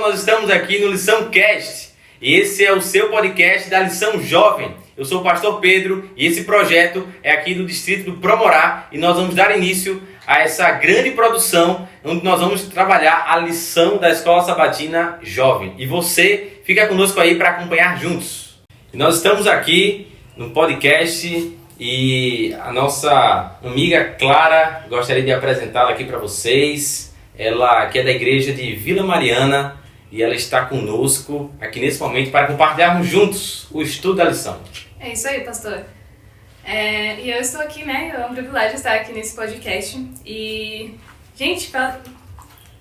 nós estamos aqui no Lição Cast. Esse é o seu podcast da Lição Jovem. Eu sou o pastor Pedro e esse projeto é aqui do distrito do Promorá e nós vamos dar início a essa grande produção onde nós vamos trabalhar a lição da Escola Sabatina Jovem. E você fica conosco aí para acompanhar juntos. E nós estamos aqui no podcast e a nossa amiga Clara, gostaria de apresentá-la aqui para vocês. Ela que é da igreja de Vila Mariana e ela está conosco aqui nesse momento para compartilharmos juntos o estudo da lição. É isso aí, pastor. E eu estou aqui, né? É um privilégio estar aqui nesse podcast. E, gente,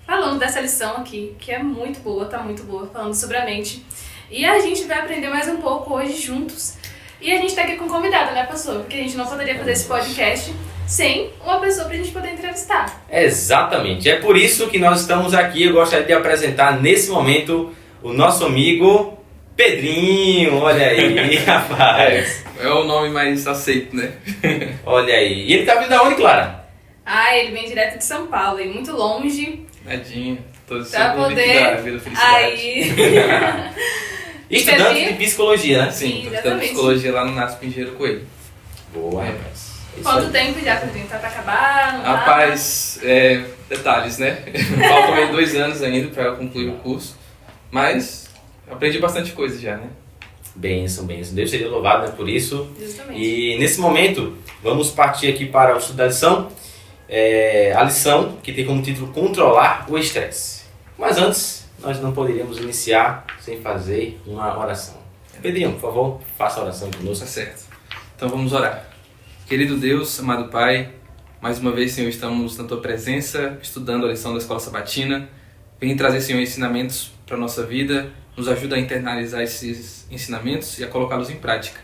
falando dessa lição aqui, que é muito boa, tá muito boa, falando sobre a mente. E a gente vai aprender mais um pouco hoje juntos. E a gente está aqui com um convidado, né, pastor? Porque a gente não poderia fazer esse podcast sem uma pessoa para a gente poder entrevistar. Exatamente. É por isso que nós estamos aqui. Eu gostaria de apresentar nesse momento o nosso amigo Pedrinho. Olha aí, rapaz. É o nome mais aceito, né? Olha aí. E ele tá vindo da onde, Clara? Ele vem direto de São Paulo, e muito longe. Tadinho. Tô Pra sempre poder... da Vila Felicidade. Aí... Estudante de psicologia, né? Sim, tô estudando exatamente. psicologia lá no NASP Pinheiro Coelho. Boa, rapaz. Quanto tempo já, Pedrinho? Tá pra acabar? Não tá? Rapaz, detalhes, né? Faltam aí 2 anos ainda pra eu concluir o curso. Mas aprendi bastante coisa já, né? Bênção, bênção. Deus seria louvado, né, por isso. Justamente. E nesse momento, vamos partir aqui para o estudo da lição. A lição que tem como título Controlar o Estresse. Mas antes, nós não poderíamos iniciar sem fazer uma oração. Pedrinho, por favor, faça a oração conosco. Tá certo. Então vamos orar. Querido Deus, amado Pai, mais uma vez, Senhor, estamos na Tua presença, estudando a lição da Escola Sabatina. Vem trazer, Senhor, ensinamentos para a nossa vida, nos ajuda a internalizar esses ensinamentos e a colocá-los em prática.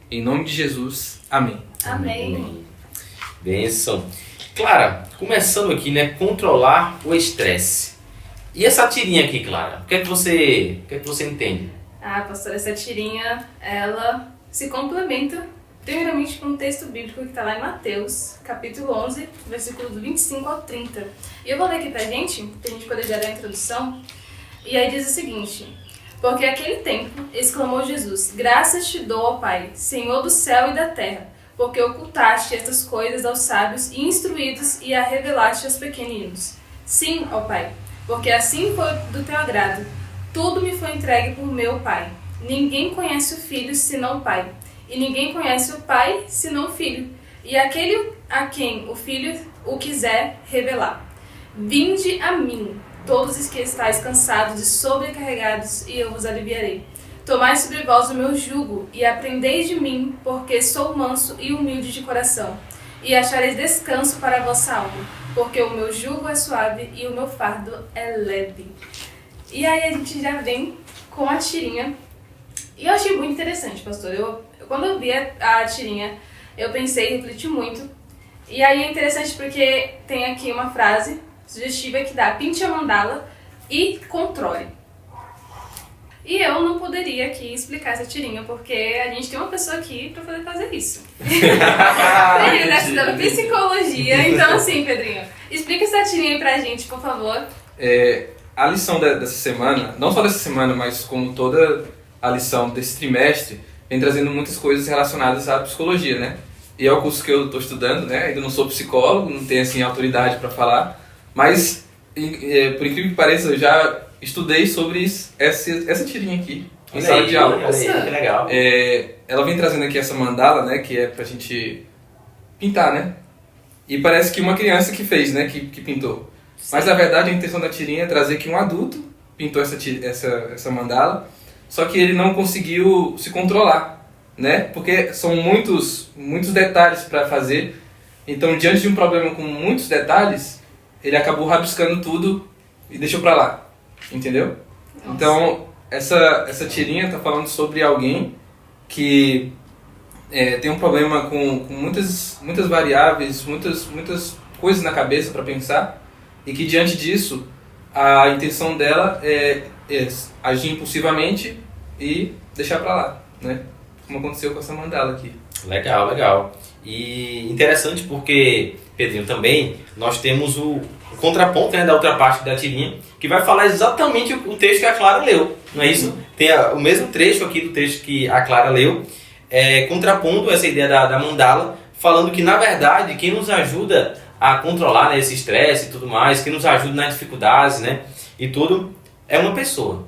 Em nome de Jesus, amém. Amém. Bênção. Clara, começando aqui, né, controlar o estresse. E essa tirinha aqui, Clara, o que é que você entende? Pastora, essa tirinha, ela se complementa primeiramente com um texto bíblico que está lá em Mateus, capítulo 11, versículo do 25 ao 30. E eu vou ler aqui pra gente poder já dar a introdução. E aí diz o seguinte: porque naquele tempo exclamou Jesus: graças te dou, ó Pai, Senhor do céu e da terra, porque ocultaste estas coisas aos sábios e instruídos e a revelaste aos pequeninos. Sim, ó Pai, porque assim foi do teu agrado. Tudo me foi entregue por meu Pai. Ninguém conhece o Filho senão o Pai, e ninguém conhece o Pai senão o Filho, e aquele a quem o Filho o quiser revelar. Vinde a mim, todos os que estáis cansados e sobrecarregados, e eu vos aliviarei. Tomai sobre vós o meu jugo, e aprendei de mim, porque sou manso e humilde de coração, e achareis descanso para a vossa alma, porque o meu jugo é suave e o meu fardo é leve. E aí a gente já vem com a tirinha. E eu achei muito interessante, pastor. Quando eu vi a tirinha, eu pensei, refleti muito. E aí é interessante porque tem aqui uma frase sugestiva que dá: pinte a mandala e controle. E eu não poderia aqui explicar essa tirinha, porque a gente tem uma pessoa aqui para poder fazer isso. Ele está estudando psicologia. Então assim, Pedrinho, explica essa tirinha aí pra gente, por favor. A lição dessa semana, não só dessa semana, mas como toda a lição desse trimestre, vem trazendo muitas coisas relacionadas à psicologia, né? E é o curso que eu estou estudando, né? Ainda não sou psicólogo, não tenho assim autoridade para falar, mas por incrível que pareça, eu já estudei sobre essa tirinha aqui em sala de aula. Olha aí, que legal. Ela vem trazendo aqui essa mandala, né? Que é pra gente pintar, né? E parece que uma criança que fez, né? Que pintou. Mas na verdade a intenção da tirinha é trazer que um adulto pintou essa mandala, só que ele não conseguiu se controlar, né? Porque são muitos detalhes para fazer. Então, diante de um problema com muitos detalhes, ele acabou rabiscando tudo e deixou para lá, entendeu? Nossa. Então, essa tirinha tá falando sobre alguém que tem um problema com muitas variáveis, muitas coisas na cabeça para pensar, e que diante disso a intenção dela é agir impulsivamente e deixar pra lá, né? Como aconteceu com essa mandala aqui. Legal, legal. E interessante porque, Pedrinho, também nós temos o contraponto, né, da outra parte da tirinha, que vai falar exatamente o texto que a Clara leu, não é isso? Tem o mesmo trecho aqui do texto que a Clara leu, contrapondo essa ideia da mandala, falando que, na verdade, quem nos ajuda a controlar, né, esse estresse e tudo mais, quem nos ajuda nas dificuldades, né, e tudo, é uma pessoa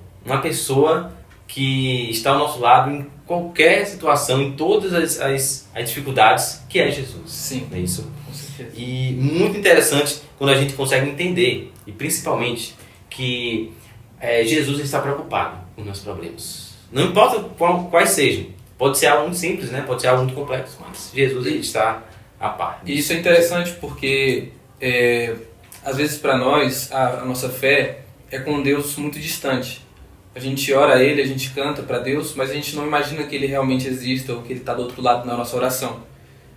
que está ao nosso lado em qualquer situação, em todas as dificuldades, que é Jesus. Sim. Não é isso? Com certeza. E muito interessante quando a gente consegue entender, e principalmente, que Jesus está preocupado com os nossos problemas. Não importa quais sejam. Pode ser algo muito simples, né? Pode ser algo muito complexo, mas Jesus ele está a par. E isso é interessante porque, às vezes, para nós, a nossa fé é com um Deus muito distante. A gente ora a Ele, a gente canta para Deus, mas a gente não imagina que Ele realmente exista ou que Ele está do outro lado da nossa oração.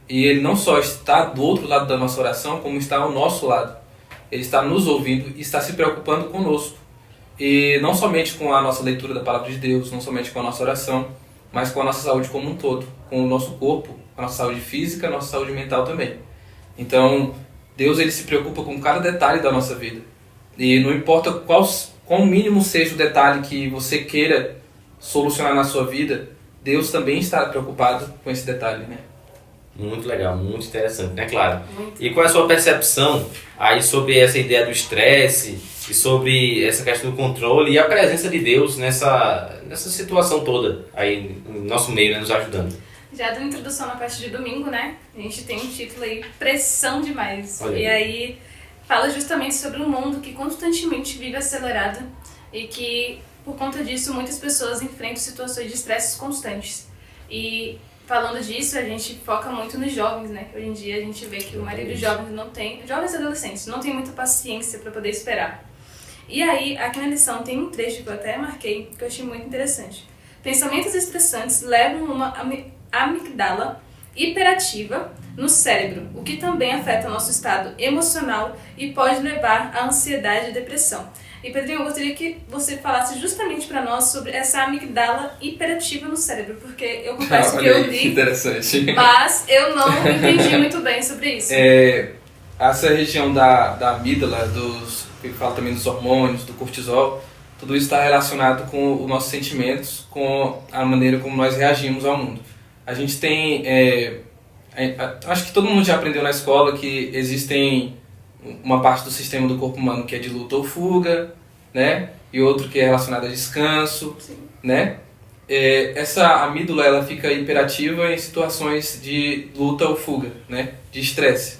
E Ele não só está do outro lado da nossa oração, como está ao nosso lado. Ele está nos ouvindo e está se preocupando conosco. E não somente com a nossa leitura da Palavra de Deus, não somente com a nossa oração, mas com a nossa saúde como um todo, com o nosso corpo, a nossa saúde física, a nossa saúde mental também. Então, Deus ele se preocupa com cada detalhe da nossa vida. E não importa quão mínimo seja o detalhe que você queira solucionar na sua vida, Deus também está preocupado com esse detalhe, né? Muito legal, muito interessante, né, Clara? Muito. E qual é a sua percepção aí sobre essa ideia do estresse e sobre essa questão do controle e a presença de Deus nessa situação toda aí no nosso meio, né, nos ajudando? Já dando introdução na parte de domingo, né? A gente tem um título aí, Pressão Demais. Olha aí. E aí fala justamente sobre um mundo que constantemente vive acelerado e que, por conta disso, muitas pessoas enfrentam situações de estresse constantes. E falando disso, a gente foca muito nos jovens, né? Hoje em dia a gente vê que o maioria dos jovens jovens e adolescentes, não tem muita paciência para poder esperar. E aí, aqui na lição tem um trecho que eu até marquei, que eu achei muito interessante. Pensamentos estressantes levam uma amígdala hiperativa no cérebro, o que também afeta o nosso estado emocional e pode levar à ansiedade e depressão. E Pedrinho, eu gostaria que você falasse justamente para nós sobre essa amígdala hiperativa no cérebro, porque eu confesso que eu li, interessante. mas eu não entendi muito bem sobre isso. Essa região da amígdala, que fala também dos hormônios, do cortisol, tudo isso está relacionado com os nossos sentimentos, com a maneira como nós reagimos ao mundo. A gente tem, acho que todo mundo já aprendeu na escola que existem uma parte do sistema do corpo humano que é de luta ou fuga, né? E outro que é relacionado a descanso, Sim. né? Essa amígdala ela fica hiperativa em situações de luta ou fuga, né? De estresse.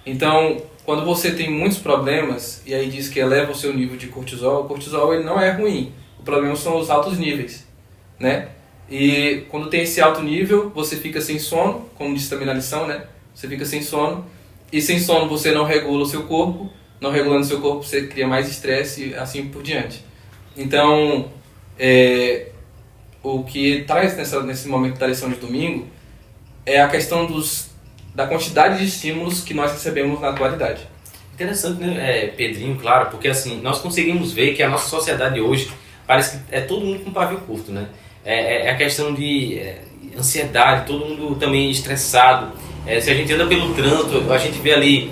Então, quando você tem muitos problemas e aí diz que eleva o seu nível de cortisol, o cortisol ele não é ruim. O problema são os altos níveis, né? E quando tem esse alto nível, você fica sem sono, como disse também na lição, né? Você fica sem sono. E sem sono você não regula o seu corpo. Não regulando o seu corpo você cria mais estresse e assim por diante. Então, o que traz nesse momento da lição de domingo é a questão da quantidade de estímulos que nós recebemos na atualidade. Interessante, né, Pedrinho, claro, porque assim, nós conseguimos ver que a nossa sociedade hoje parece que é todo mundo com pavio curto, né? É a questão de ansiedade, todo mundo também estressado. Se a gente anda pelo trânsito, a gente vê ali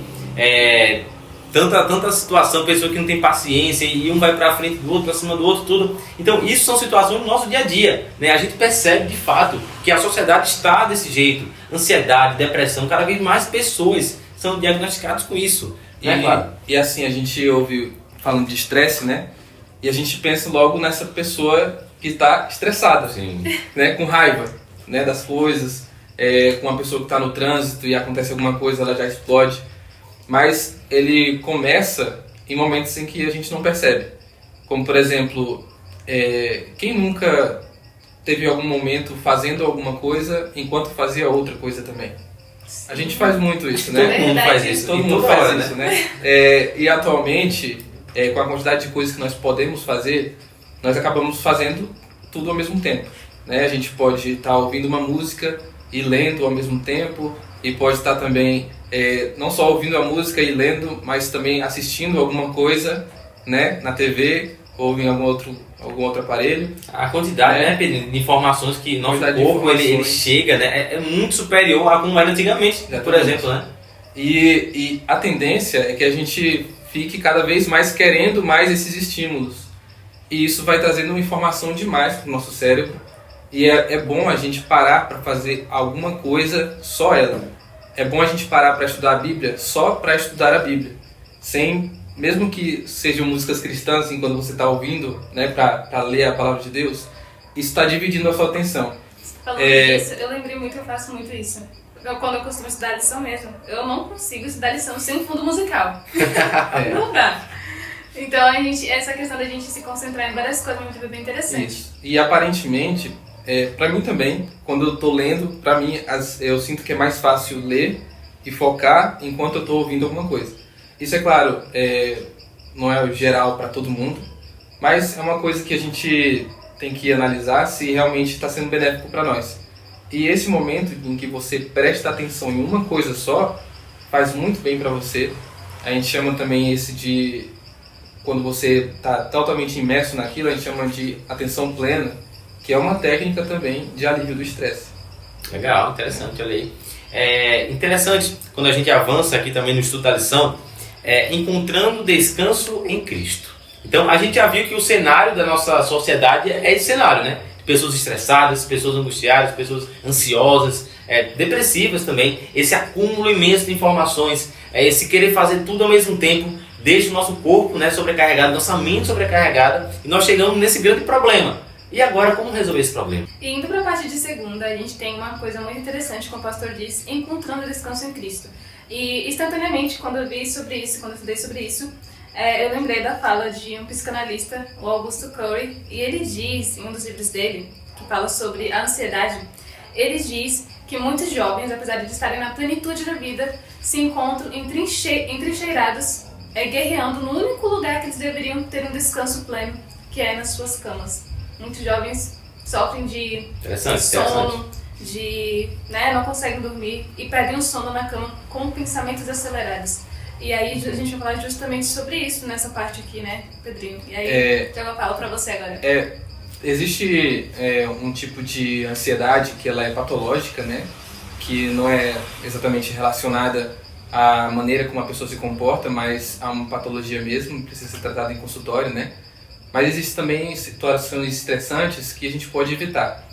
tanta situação, pessoa que não tem paciência e um vai pra frente do outro, pra cima do outro, tudo. Então isso são situações do nosso dia a dia, né? A gente percebe de fato que a sociedade está desse jeito. Ansiedade, depressão, cada vez mais pessoas são diagnosticadas com isso, né? Claro. E assim, a gente ouve falando de estresse, né? E a gente pensa logo nessa pessoa que está estressada, Sim. né? Com raiva, né? Das coisas, com uma pessoa que está no trânsito e acontece alguma coisa, ela já explode. Mas ele começa em momentos em que a gente não percebe. Como, por exemplo, quem nunca teve algum momento fazendo alguma coisa enquanto fazia outra coisa também? A gente faz muito isso, né? Todo mundo faz isso. Todo e mundo toda faz hora, isso, né? E atualmente, com a quantidade de coisas que nós podemos fazer, nós acabamos fazendo tudo ao mesmo tempo, né? A gente pode estar ouvindo uma música e lendo ao mesmo tempo, e pode estar também não só ouvindo a música e lendo, mas também assistindo alguma coisa, né, na TV, ou em algum outro aparelho. A quantidade, né, Pedro, de informações que nosso Quantidade de corpo ele informações. chega, né, é muito superior a como era antigamente, por Exatamente. exemplo, né? E a tendência é que a gente fique cada vez mais querendo mais esses estímulos. E isso vai trazendo informação demais para o nosso cérebro. E é bom a gente parar para fazer alguma coisa, só ela. É bom a gente parar para estudar a Bíblia só para estudar a Bíblia. Mesmo que sejam músicas cristãs, assim, quando você está ouvindo, né, para ler a palavra de Deus, isso está dividindo a sua atenção. Falando disso, eu lembrei muito, eu faço muito isso. Quando eu costumo estudar lição mesmo, eu não consigo estudar lição sem fundo musical. Não dá. Então, essa questão da gente se concentrar em várias coisas é muito bem interessante. Isso. E aparentemente, para mim também, quando eu estou lendo, para mim eu sinto que é mais fácil ler e focar enquanto eu estou ouvindo alguma coisa. Isso é claro, não é geral para todo mundo, mas é uma coisa que a gente tem que analisar se realmente está sendo benéfico para nós. E esse momento em que você presta atenção em uma coisa só, faz muito bem para você. A gente chama também esse de, quando você está totalmente imerso naquilo, a gente chama de atenção plena, que é uma técnica também de alívio do estresse. Legal, interessante, olha aí. É interessante, quando a gente avança aqui também no estudo da lição, encontrando descanso em Cristo. Então, a gente já viu que o cenário da nossa sociedade é esse cenário, né? Pessoas estressadas, pessoas angustiadas, pessoas ansiosas, depressivas também. Esse acúmulo imenso de informações, esse querer fazer tudo ao mesmo tempo, deixa o nosso corpo, né, sobrecarregado, nossa mente sobrecarregada, e nós chegamos nesse grande problema. E agora, como resolver esse problema? E indo para a parte de segunda, a gente tem uma coisa muito interessante, como o pastor disse, encontrando descanso em Cristo. E instantaneamente, quando eu vi sobre isso, quando eu estudei sobre isso, eu lembrei da fala de um psicanalista, o Augusto Curry, e ele diz, em um dos livros dele, que fala sobre a ansiedade, ele diz que muitos jovens, apesar de estarem na plenitude da vida, se encontram entrincheirados, guerreando no único lugar que eles deveriam ter um descanso pleno, que é nas suas camas. Muitos jovens sofrem de sono, não conseguem dormir e perdem o sono na cama com pensamentos acelerados. E aí a gente vai falar justamente sobre isso nessa parte aqui, né, Pedrinho? E aí eu falo pra você agora. Existe um tipo de ansiedade que ela é patológica, né? Que não é exatamente relacionada à maneira como a pessoa se comporta, mas a uma patologia mesmo, precisa ser tratada em consultório, né? Mas existem também situações estressantes que a gente pode evitar.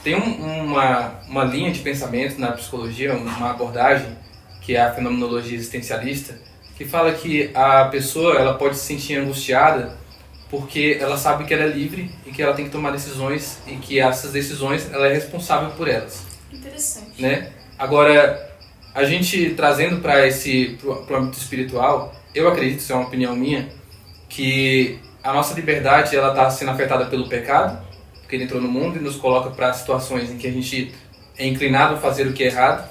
Tem uma linha de pensamento na psicologia, uma abordagem, que é a fenomenologia existencialista, que fala que a pessoa ela pode se sentir angustiada porque ela sabe que ela é livre e que ela tem que tomar decisões e que essas decisões ela é responsável por elas. Interessante. Né? Agora, a gente trazendo para o âmbito espiritual, eu acredito, isso é uma opinião minha, que a nossa liberdade ela está sendo afetada pelo pecado, porque ele entrou no mundo e nos coloca para situações em que a gente é inclinado a fazer o que é errado.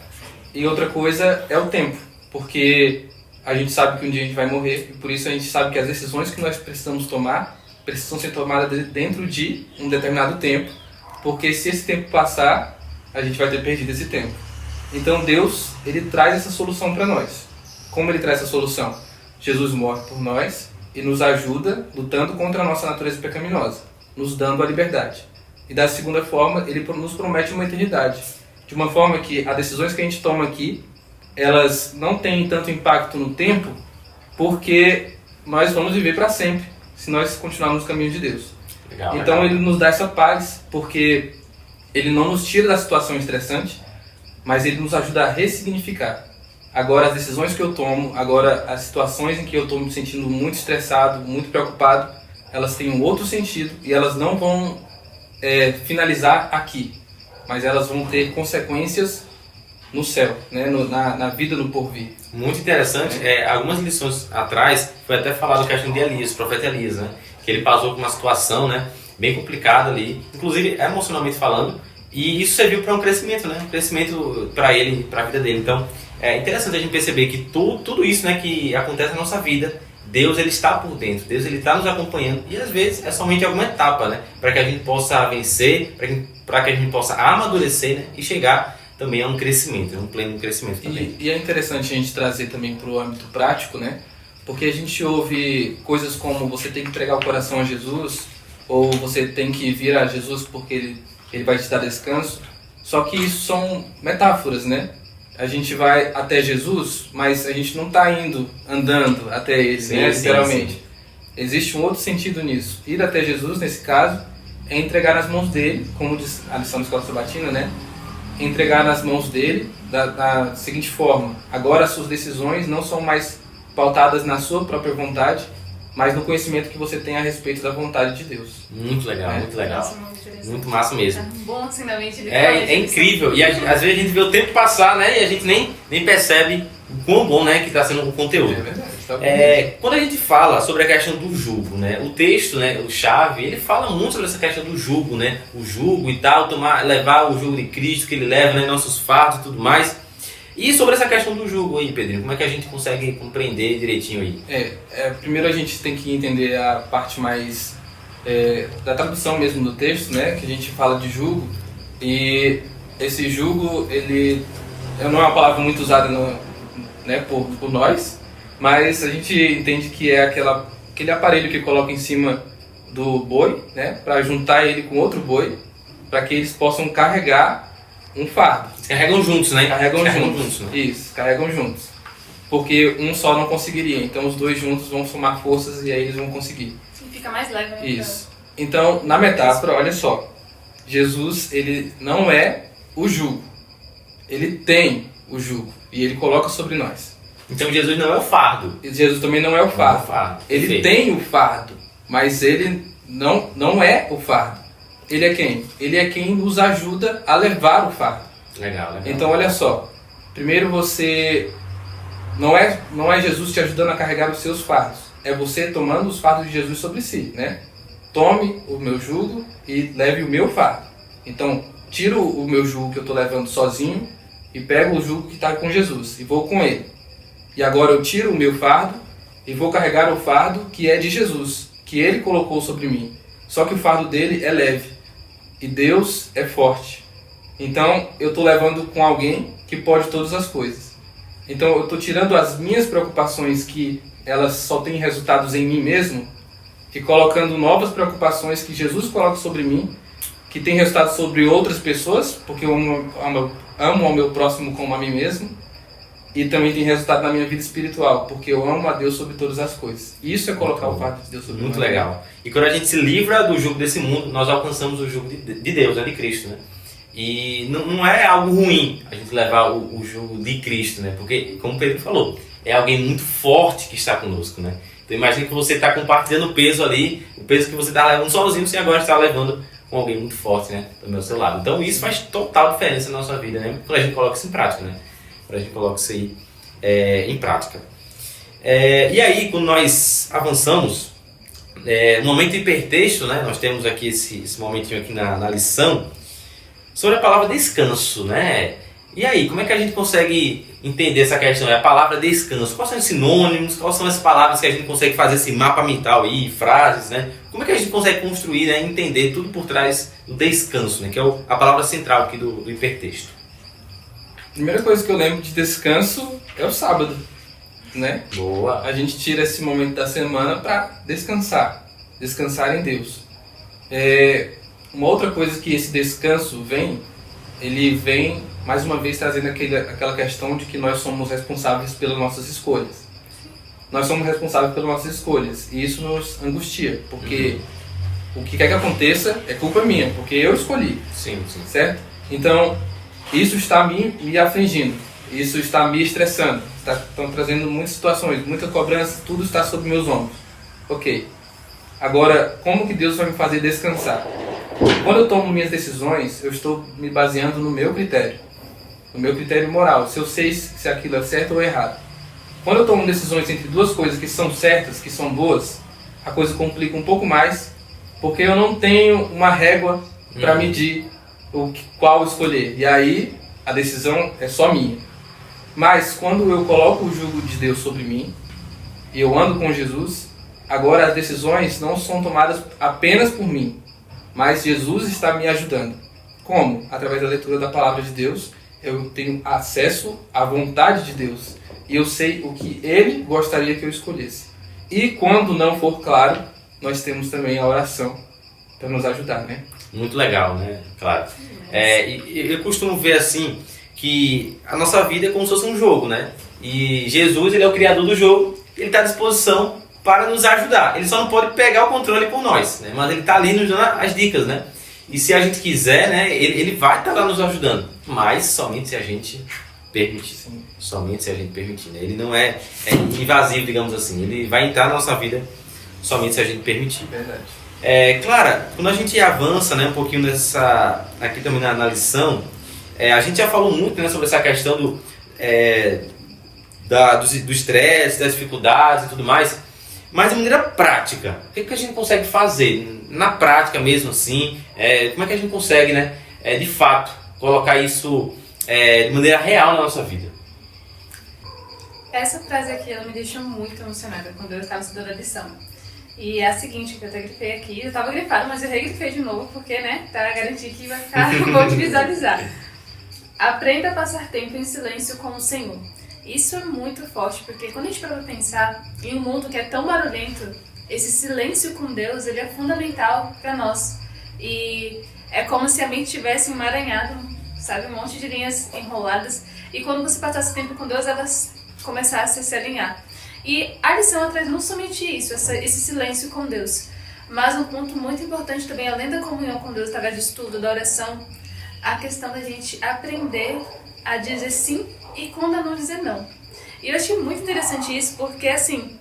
E outra coisa é o tempo, porque a gente sabe que um dia a gente vai morrer e por isso a gente sabe que as decisões que nós precisamos tomar precisam ser tomadas dentro de um determinado tempo, porque se esse tempo passar, a gente vai ter perdido esse tempo. Então Deus, ele traz essa solução para nós. Como ele traz essa solução? Jesus morre por nós e nos ajuda lutando contra a nossa natureza pecaminosa, nos dando a liberdade. E da segunda forma, ele nos promete uma eternidade. De uma forma que as decisões que a gente toma aqui, elas não têm tanto impacto no tempo, porque nós vamos viver para sempre, se nós continuarmos no caminho de Deus. Então ele nos dá essa paz, porque ele não nos tira da situação estressante, mas ele nos ajuda a ressignificar. Agora as decisões que eu tomo, agora as situações em que eu estou me sentindo muito estressado, muito preocupado, elas têm um outro sentido e elas não vão finalizar aqui, mas elas vão ter consequências no céu, né? na vida no porvir. Muito interessante. Algumas lições atrás, foi até falado a questão de Elias, o profeta Elias, né? Que ele passou por uma situação, né, bem complicada ali, inclusive emocionalmente falando, e isso serviu para um crescimento, né? Um crescimento para ele, para a vida dele. Então, é interessante a gente perceber que tudo isso, né, que acontece na nossa vida, Deus ele está por dentro, Deus ele está nos acompanhando, e às vezes é somente alguma etapa, né, para que a gente possa vencer, para que a gente possa amadurecer, né, e chegar também a um crescimento, um pleno crescimento também. E é interessante a gente trazer também para o âmbito prático, né, Porque a gente ouve coisas como você tem que entregar o coração a Jesus, ou você tem que vir a Jesus porque ele vai te dar descanso. Só que isso são metáforas, né? A gente vai até Jesus, mas a gente não está indo andando até ele, Sim, né? sim, Literalmente. sim. Existe um outro sentido nisso. Ir até Jesus, nesse caso, é entregar nas mãos dele, como diz a lição da Escola Sabatina, né? Entregar nas mãos dele da seguinte forma: agora as suas decisões não são mais pautadas na sua própria vontade, mas no conhecimento que você tem a respeito da vontade de Deus. Muito legal, muito legal. Nossa, muito interessante. Muito massa mesmo. Tá bom ensinamento de É incrível. E às vezes a gente vê o tempo passar, né? E a gente nem percebe o quão bom, né, que está sendo o conteúdo. É verdade. Tá bom. Quando a gente fala sobre a questão do jugo, né? O texto, né, o chave, ele fala muito sobre essa questão do jugo, né? O jugo e tal, levar o jugo de Cristo que ele leva, né, nossos fardos e tudo mais. E sobre essa questão do jugo aí, Pedrinho, como é que a gente consegue compreender direitinho aí? Primeiro a gente tem que entender a parte mais da tradução mesmo do texto, né? Que a gente fala de jugo. E esse jugo, ele não é uma palavra muito usada né, por nós, mas a gente entende que é aquele aparelho que coloca em cima do boi, né? Para juntar ele com outro boi, para que eles possam carregar um fardo. Carregam juntos, né? Carregam juntos, né? Isso, carregam juntos. Porque um só não conseguiria, então os dois juntos vão somar forças e aí eles vão conseguir. E fica mais leve, né? Isso. Então, na metáfora, olha só. Jesus, ele não é o jugo. Ele tem o jugo e ele coloca sobre nós. Então Jesus não é o fardo. E Jesus também não é o fardo. Não é o fardo. Ele Perfeito. tem o fardo, mas ele não é o fardo. Ele é quem? Ele é quem nos ajuda a levar o fardo. Legal. Então, olha só. Primeiro você... Não é Jesus te ajudando a carregar os seus fardos. É você tomando os fardos de Jesus sobre si, né? Tome o meu jugo e leve o meu fardo. Então, tiro o meu jugo que eu estou levando sozinho e pego o jugo que está com Jesus e vou com ele. E agora eu tiro o meu fardo e vou carregar o fardo que é de Jesus, que ele colocou sobre mim. Só que o fardo dele é leve e Deus é forte. Então, eu estou levando com alguém que pode todas as coisas. Então, eu estou tirando as minhas preocupações, que elas só têm resultados em mim mesmo, e colocando novas preocupações que Jesus coloca sobre mim, que tem resultado sobre outras pessoas, porque eu amo ao meu próximo como a mim mesmo, e também tem resultado na minha vida espiritual, porque eu amo a Deus sobre todas as coisas. Isso é colocar o fardo de Deus sobre mim. Muito legal. E quando a gente se livra do jugo desse mundo, nós alcançamos o jugo de Deus, né, de Cristo, né? E não é algo ruim a gente levar o jugo de Cristo, né? Porque, como o Pedro falou, é alguém muito forte que está conosco, né? Então imagine que você está compartilhando o peso ali, o peso que você está levando sozinho, você agora está levando com alguém muito forte, né, do meu seu lado. Então isso faz total diferença na nossa vida, né? Quando a gente coloca isso em prática, né? Quando a gente coloca isso aí em prática. E aí, quando nós avançamos, no momento hipertexto, né? Nós temos aqui esse momentinho aqui na lição, sobre a palavra descanso, né? E aí, como é que a gente consegue entender essa questão? A palavra descanso, quais são os sinônimos, quais são as palavras que a gente consegue fazer esse mapa mental aí, frases, né? Como é que a gente consegue construir, né, entender tudo por trás do descanso, né? Que é a palavra central aqui do hipertexto. A primeira coisa que eu lembro de descanso é o sábado, né? Boa. A gente tira esse momento da semana para descansar em Deus. Uma outra coisa que esse descanso ele vem mais uma vez trazendo aquela questão de que nós somos responsáveis pelas nossas escolhas. Nós somos responsáveis pelas nossas escolhas e isso nos angustia, porque o que quer que aconteça é culpa minha, porque eu escolhi. Sim. Certo? Então, isso está me afligindo, isso está me estressando, estão trazendo muitas situações, muita cobrança, tudo está sobre meus ombros. Ok. Agora, como que Deus vai me fazer descansar? Quando eu tomo minhas decisões, eu estou me baseando no meu critério moral, se eu sei se aquilo é certo ou errado. Quando eu tomo decisões entre duas coisas que são certas, que são boas, a coisa complica um pouco mais, porque eu não tenho uma régua para medir qual escolher. E aí, a decisão é só minha. Mas, quando eu coloco o jugo de Deus sobre mim, e eu ando com Jesus, agora as decisões não são tomadas apenas por mim, mas Jesus está me ajudando. Como? Através da leitura da palavra de Deus eu tenho acesso à vontade de Deus e eu sei o que Ele gostaria que eu escolhesse. E quando não for claro, nós temos também a oração para nos ajudar, né? Muito legal, né? Claro. E eu costumo ver assim que a nossa vida é como se fosse um jogo, né? E Jesus, ele é o criador do jogo, ele está à disposição para nos ajudar. Ele só não pode pegar o controle por nós, né? Mas ele está ali nos dando as dicas, né? E se a gente quiser, né, ele vai estar lá nos ajudando, mas somente se a gente permitir. Sim. Somente se a gente permitir, né? Ele não é invasivo, digamos assim. Ele vai entrar na nossa vida somente se a gente permitir. Verdade. Clara, quando a gente avança, né, um pouquinho aqui também na lição, a gente já falou muito, né, sobre essa questão do estresse, das dificuldades e tudo mais, mas de maneira prática, o que a gente consegue fazer na prática mesmo assim? Como é que a gente consegue, né, de fato, colocar isso de maneira real na nossa vida? Essa frase aqui, ela me deixou muito emocionada quando eu estava estudando a lição. E é a seguinte, que eu até grifei aqui, eu estava grifado, mas eu regrifei de novo, porque, né, para garantir que vai ficar bom de visualizar. Aprenda a passar tempo em silêncio com o Senhor. Isso é muito forte, porque quando a gente para pensar em um mundo que é tão barulhento, esse silêncio com Deus, ele é fundamental para nós. E é como se a mente tivesse emaranhado, sabe, um monte de linhas enroladas. E quando você passasse tempo com Deus, elas começassem a se alinhar. E a lição traz não somente isso, esse silêncio com Deus, mas um ponto muito importante também, além da comunhão com Deus, através de estudo, da oração, a questão da gente aprender a dizer sim e quando a não dizer não. E eu achei muito interessante isso, porque assim,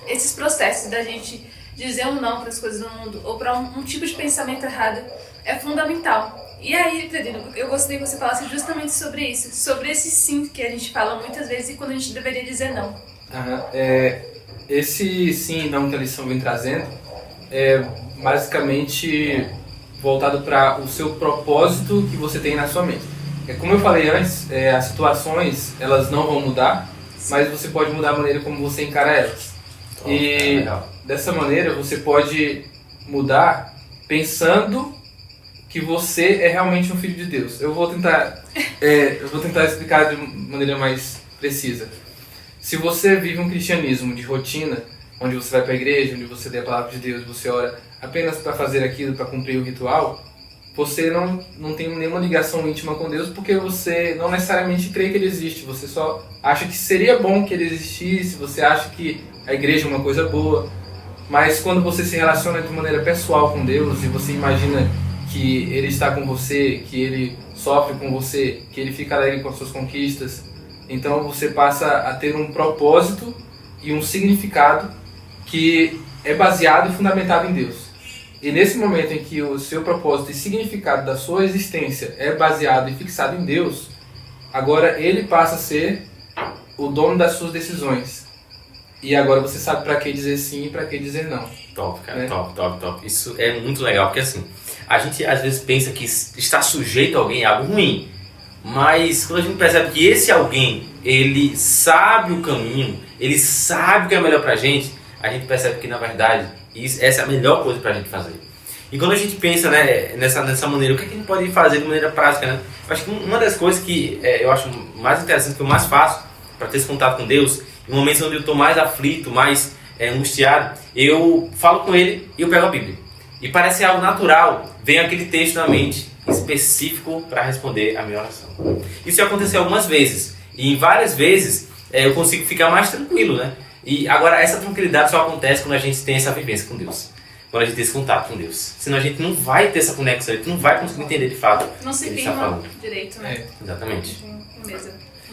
esses processos da gente dizer um não para as coisas do mundo ou para um tipo de pensamento errado é fundamental. E aí, Pedro, eu gostaria que você falasse justamente sobre isso, sobre esse sim que a gente fala muitas vezes e quando a gente deveria dizer não. Esse sim e não que a lição vem trazendo é basicamente voltado para o seu propósito que você tem na sua mente. Como eu falei antes, as situações elas não vão mudar, mas você pode mudar a maneira como você encara elas. E dessa maneira você pode mudar pensando que você é realmente um filho de Deus. Eu vou tentar explicar de maneira mais precisa. Se você vive um cristianismo de rotina, onde você vai para a igreja, onde você lê a palavra de Deus, você ora apenas para fazer aquilo, para cumprir o ritual, você não tem nenhuma ligação íntima com Deus, porque você não necessariamente crê que Ele existe. Você só acha que seria bom que Ele existisse, você acha que a igreja é uma coisa boa. Mas quando você se relaciona de maneira pessoal com Deus e você imagina que Ele está com você, que Ele sofre com você, que Ele fica alegre com as suas conquistas, então você passa a ter um propósito e um significado que é baseado e fundamentado em Deus. E nesse momento em que o seu propósito e significado da sua existência é baseado e fixado em Deus, agora Ele passa a ser o dono das suas decisões. E agora você sabe para que dizer sim e para que dizer não. Top, cara, né? Top. Isso é muito legal, porque assim, a gente às vezes pensa que estar sujeito a alguém é algo ruim. Mas quando a gente percebe que esse alguém, ele sabe o caminho, ele sabe o que é melhor pra gente, a gente percebe que na verdade essa é a melhor coisa pra gente fazer. E quando a gente pensa, né, nessa maneira, o que a gente pode fazer de maneira prática, né? Eu acho que uma das coisas que eu acho mais interessante, que eu mais faço para ter esse contato com Deus, em momentos onde eu estou mais aflito, mais angustiado, eu falo com Ele e eu pego a Bíblia. E parece algo natural, vem aquele texto na mente específico para responder a minha oração. Isso já aconteceu algumas vezes, e em várias vezes eu consigo ficar mais tranquilo, né? E agora essa tranquilidade só acontece quando a gente tem essa vivência com Deus, quando a gente tem esse contato com Deus. Senão a gente não vai ter essa conexão, a gente não vai conseguir entender de fato não se o que ele está falando. Direito, né? Exatamente.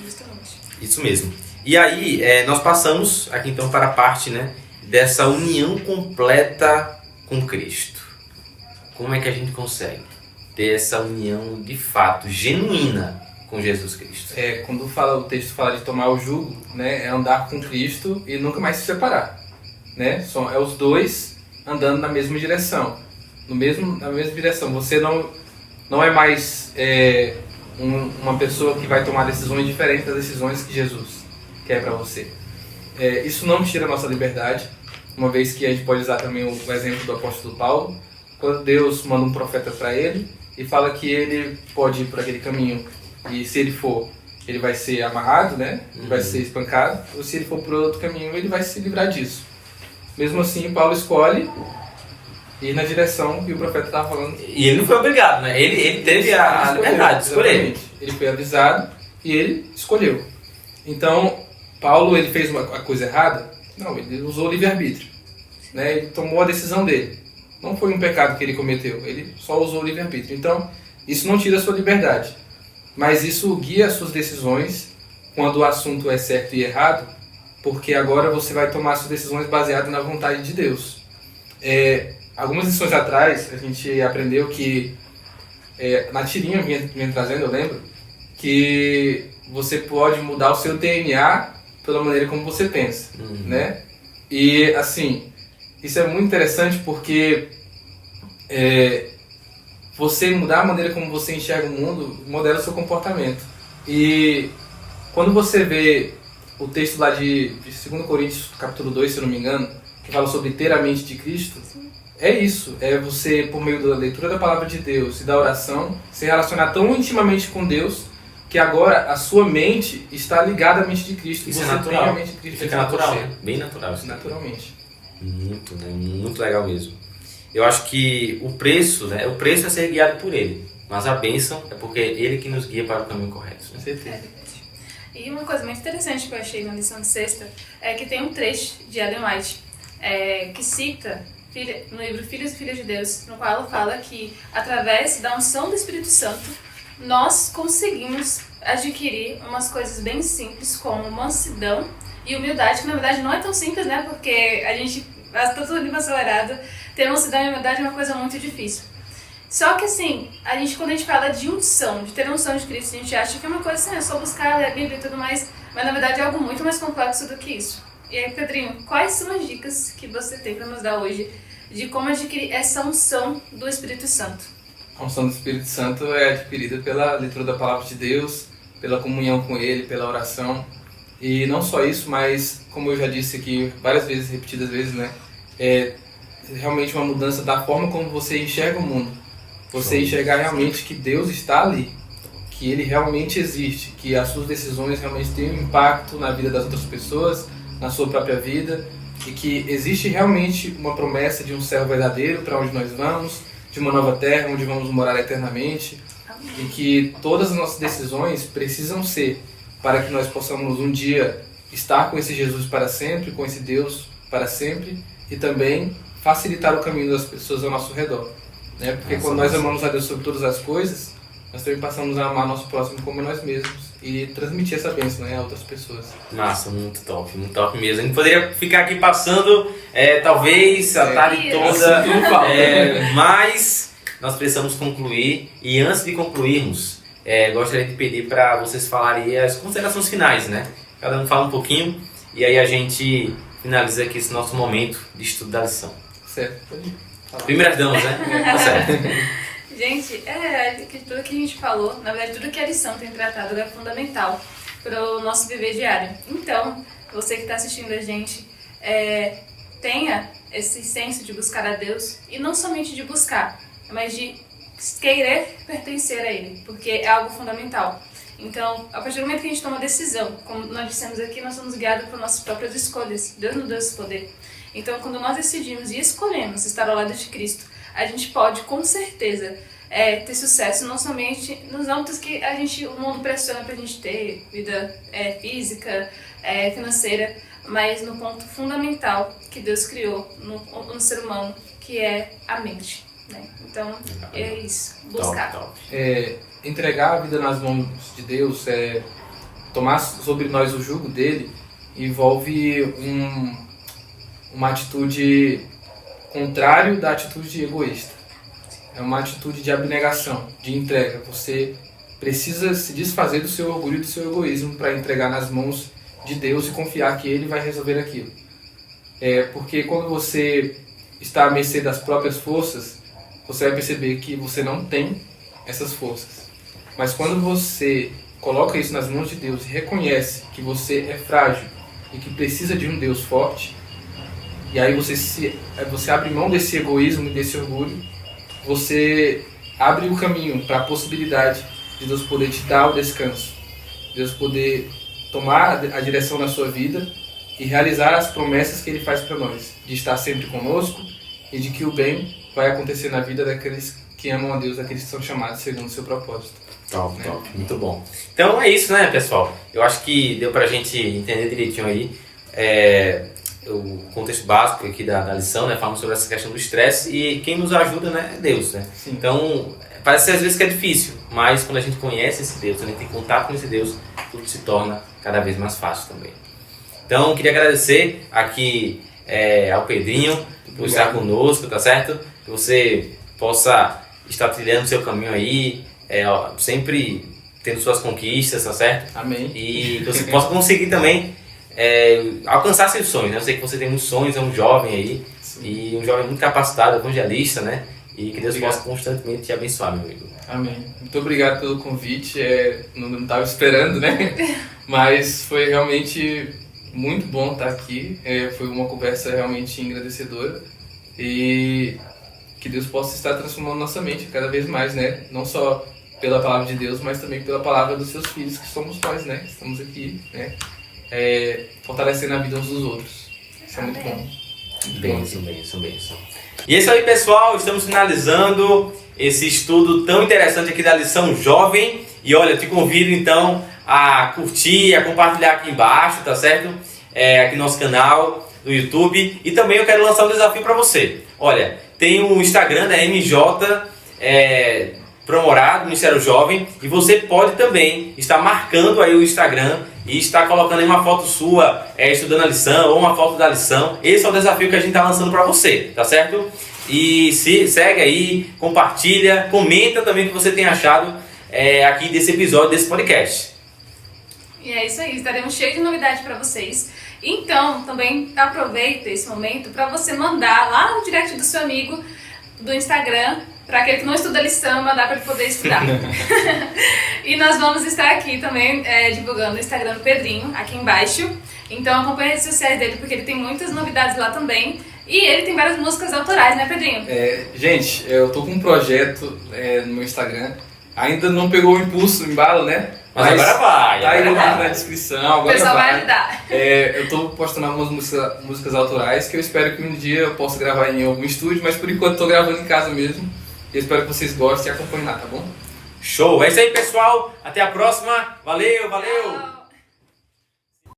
Justamente. Isso mesmo. E aí nós passamos aqui então para a parte, né, dessa união completa com Cristo. Como é que a gente consegue ter essa união de fato, genuína com Jesus Cristo? Quando o texto fala de tomar o jugo, né, é andar com Cristo e nunca mais se separar, né? É os dois andando na mesma direção, na mesma direção. Você não é mais uma pessoa que vai tomar decisões diferentes das decisões que Jesus quer para você. Isso não tira a nossa liberdade, uma vez que a gente pode usar também o exemplo do apóstolo Paulo, quando Deus manda um profeta para ele e fala que ele pode ir por aquele caminho E se ele for, ele vai ser amarrado, né? Ele vai ser espancado. Ou se ele for por outro caminho, ele vai se livrar disso. Mesmo assim, Paulo escolhe ir na direção que o profeta estava falando. E ele não foi obrigado, né? Ele teve a liberdade de escolher. Exatamente. Ele foi avisado e ele escolheu. Então, Paulo, ele fez uma coisa errada? Não, ele usou o livre-arbítrio. Né? Ele tomou a decisão dele. Não foi um pecado que ele cometeu, ele só usou o livre-arbítrio. Então, isso não tira a sua liberdade. Mas isso guia as suas decisões quando o assunto é certo e errado, porque agora você vai tomar suas decisões baseadas na vontade de Deus. Algumas lições atrás, a gente aprendeu que, na tirinha vinha trazendo, eu lembro, que você pode mudar o seu DNA pela maneira como você pensa, né? E, assim, isso é muito interessante porque você mudar a maneira como você enxerga o mundo modela o seu comportamento. E quando você vê o texto lá de 2 Coríntios, capítulo 2, se eu não me engano, que fala sobre ter a mente de Cristo, é isso. É você, por meio da leitura da palavra de Deus e da oração, se relacionar tão intimamente com Deus que agora a sua mente está ligada à mente de Cristo. Isso você é natural. tem a mente de Cristo. Fica natural, né? Bem natural. Naturalmente. Muito, né? Muito legal mesmo. Eu acho que o preço, né? O preço é ser guiado por ele, mas a bênção é porque é ele que nos guia para o caminho correto. Com certeza. E uma coisa muito interessante que eu achei na lição de sexta é que tem um trecho de Ellen White que cita no livro Filhos e Filhas de Deus, no qual ela fala que através da unção do Espírito Santo nós conseguimos adquirir umas coisas bem simples como mansidão e humildade, que na verdade não é tão simples, né? Porque a gente está tudo livro acelerado. Ter mansidão e humildade é uma coisa muito difícil. Só que assim, quando a gente fala de unção, de ter a unção de Cristo, a gente acha que é uma coisa assim, é só buscar, ler a Bíblia e tudo mais, mas na verdade é algo muito mais complexo do que isso. E aí, Pedrinho, quais são as dicas que você tem para nos dar hoje de como adquirir essa unção do Espírito Santo? A unção do Espírito Santo é adquirida pela leitura da palavra de Deus, pela comunhão com Ele, pela oração. E não só isso, mas, como eu já disse aqui várias vezes, repetidas vezes, né? É realmente uma mudança da forma como você enxerga o mundo. Você enxergar realmente que Deus está ali, que Ele realmente existe, que as suas decisões realmente têm um impacto na vida das outras pessoas, na sua própria vida, e que existe realmente uma promessa de um céu verdadeiro para onde nós vamos, de uma nova terra onde vamos morar eternamente, e que todas as nossas decisões precisam ser para que nós possamos um dia estar com esse Jesus para sempre, com esse Deus para sempre, e também facilitar o caminho das pessoas ao nosso redor. Né? Porque quando nós amamos a Deus sobre todas as coisas, nós também passamos a amar nosso próximo como nós mesmos e transmitir essa bênção, né, a outras pessoas. Massa, muito top mesmo. A gente poderia ficar aqui passando, talvez, a tarde toda, mas nós precisamos concluir. E antes de concluirmos, gostaria de pedir para vocês falarem as consideraçõões finais, né? Cada um fala um pouquinho e aí a gente finaliza aqui esse nosso momento de estudo da lição. Certo, pode ir. Primeiras damas, né? Tá certo. Gente, tudo que a gente falou, na verdade tudo que a lição tem tratado é fundamental para o nosso viver diário. Então, você que está assistindo a gente, tenha esse senso de buscar a Deus, e não somente de buscar, mas de querer pertencer a Ele, porque é algo fundamental. Então, a partir do momento que a gente toma decisão, como nós dissemos aqui, nós somos guiados por nossas próprias escolhas. Deus nos deu esse poder. Então, quando nós decidimos e escolhemos estar ao lado de Cristo, a gente pode, com certeza, ter sucesso, não somente nos âmbitos que o mundo pressiona pra gente ter, vida física, financeira, mas no ponto fundamental que Deus criou no ser humano, que é a mente. Né? Então, é isso, buscar. Top. Entregar a vida nas mãos de Deus, tomar sobre nós o jugo dele, envolve uma atitude contrário da atitude egoísta. É uma atitude de abnegação, de entrega. Você precisa se desfazer do seu orgulho e do seu egoísmo para entregar nas mãos de Deus e confiar que Ele vai resolver aquilo. Porque quando você está à mercê das próprias forças, você vai perceber que você não tem essas forças. Mas quando você coloca isso nas mãos de Deus e reconhece que você é frágil e que precisa de um Deus forte, e aí você abre mão desse egoísmo e desse orgulho, você abre o caminho para a possibilidade de Deus poder te dar o descanso, de Deus poder tomar a direção na sua vida e realizar as promessas que Ele faz para nós, de estar sempre conosco e de que o bem vai acontecer na vida daqueles que amam a Deus, daqueles que são chamados segundo o seu propósito. Top, top, muito bom. Então é isso, né, pessoal? Eu acho que deu pra gente entender direitinho aí o contexto básico aqui da lição, né? Falamos sobre essa questão do estresse e quem nos ajuda, né, é Deus, né? Sim. Então, parece às vezes que é difícil, mas quando a gente conhece esse Deus, a gente tem contato com esse Deus, tudo se torna cada vez mais fácil também. Então, queria agradecer aqui ao Pedrinho por estar conosco, tá certo? Que você possa estar trilhando o seu caminho aí, sempre tendo suas conquistas, tá certo? Amém. E que você possa conseguir também alcançar seus sonhos, né? Eu sei que você tem muitos sonhos, é um jovem aí, Sim. e um jovem muito capacitado, evangelista, né? E que Deus Obrigado. possa constantemente te abençoar, meu amigo. Amém. Muito obrigado pelo convite. Não estava esperando, né? Mas foi realmente muito bom estar aqui. Foi uma conversa realmente engrandecedora. E que Deus possa estar transformando nossa mente cada vez mais, né? Não só pela palavra de Deus, mas também pela palavra dos seus filhos, que somos nós, né? Estamos aqui, né? Fortalecendo a vida uns dos outros. Isso é muito bom. Bênção. E é isso aí, pessoal. Estamos finalizando esse estudo tão interessante aqui da lição jovem. E olha, eu te convido então a curtir, a compartilhar aqui embaixo, tá certo? Aqui no nosso canal, no YouTube. E também eu quero lançar um desafio para você. Olha, tem o Instagram da MJ Promorá, do Ministério Jovem. E você pode também estar marcando aí o Instagram e estar colocando aí uma foto sua estudando a lição ou uma foto da lição. Esse é o desafio que a gente está lançando para você, tá certo? E segue aí, compartilha, comenta também o que você tem achado aqui desse episódio, desse podcast. E é isso aí, estaremos cheios de novidades para vocês. Então, também aproveita esse momento para você mandar lá no direct do seu amigo do Instagram, para aquele que não estuda a lição, mandar para ele poder estudar. E nós vamos estar aqui também divulgando o Instagram do Pedrinho, aqui embaixo. Então acompanhe as redes sociais dele, porque ele tem muitas novidades lá também. E ele tem várias músicas autorais, né, Pedrinho? Gente, eu tô com um projeto no meu Instagram. Ainda não pegou o impulso, o embalo, né? Mas agora vai. Tá aí agora no link vai. na descrição, O agora pessoal vai ajudar. Eu tô postando algumas músicas autorais que eu espero que um dia eu possa gravar em algum estúdio, mas por enquanto tô gravando em casa mesmo. Eu espero que vocês gostem e acompanhem lá, tá bom? Show! É isso aí, pessoal. Até a próxima. Valeu, valeu! Tchau.